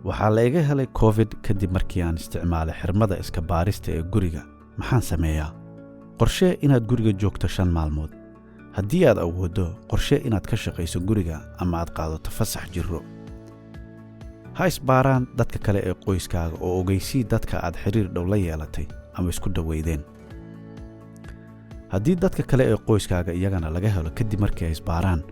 waxaa la iga helay covid kadib markii aan isticmaalay xirmada iska baarista ee guriga. maxaan sameeyaa? qorshee inaad guriga joogto 5 maalmood. haddii aad awooddo, qorshee inaad ka shaqayso guriga ama aad qaadato fasax jirro. ha isbaaraan dadka kale ee qoyskaaga oo ogeysii dadka aad xiriir dhow la yeelatay ama isku dhaweydeen. haddii dadka kale ee qoyskaaga iyagana laga helo kadib markii ay isbaaraan,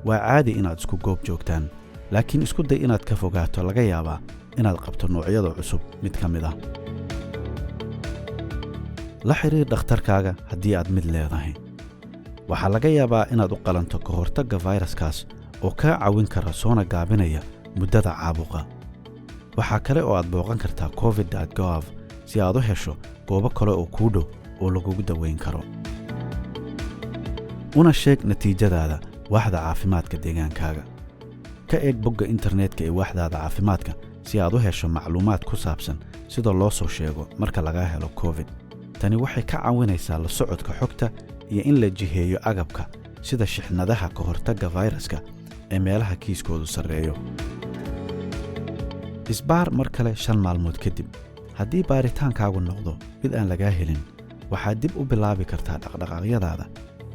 waa caadi inaad isku goob joogtaan, laakiin isku day inaad ka fogaato laga yaabaa inaad qabto noocyada cusub mid ka mid ah. la xiriir dhakhtarkaaga haddii aad mid leedahay. waxaa laga yaabaa inaad u qalanto ka hortagga fayraskaas oo kaa caawin kara soona gaabinaya muddada caabuqa. waxaa kale oo aad booqan kartaa covid.gov si aad u hesho goobo kale oo kuu dhow oo lagugu daweyn karo. una sheeg natiijadaada waaxda caafimaadka deegaankaaga. ka eeg bogga internetka ee waaxdaada caafimaadka si aad u hesho macluumaad ku saabsan sida loo soo sheego marka laga helo covid. tani waxay ka caawinaysaa la socodka xogta iyo in la jiheeyo agabka sida shixnadaha ka hortagga fayraska ee meelaha kiiskoodu sarreeyo. isbaar mar kale 5 maalmood kadib. haddii baaritaankaagu noqdo mid aan lagaa helin, waxaad dib u bilaabi kartaa dhaqdhaqaaqyadaada,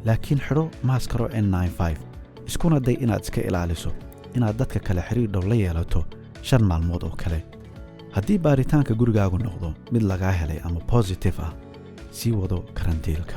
laakiin xidho maaskaro N95. iskuna day inaad iska ilaaliso inaad dadka kale xiriir dhow la yeelato 5 maalmood oo kale. haddii baaritaanka gurigaagu noqdo mid lagaa helay ama positive ah, sii wado karantiilka.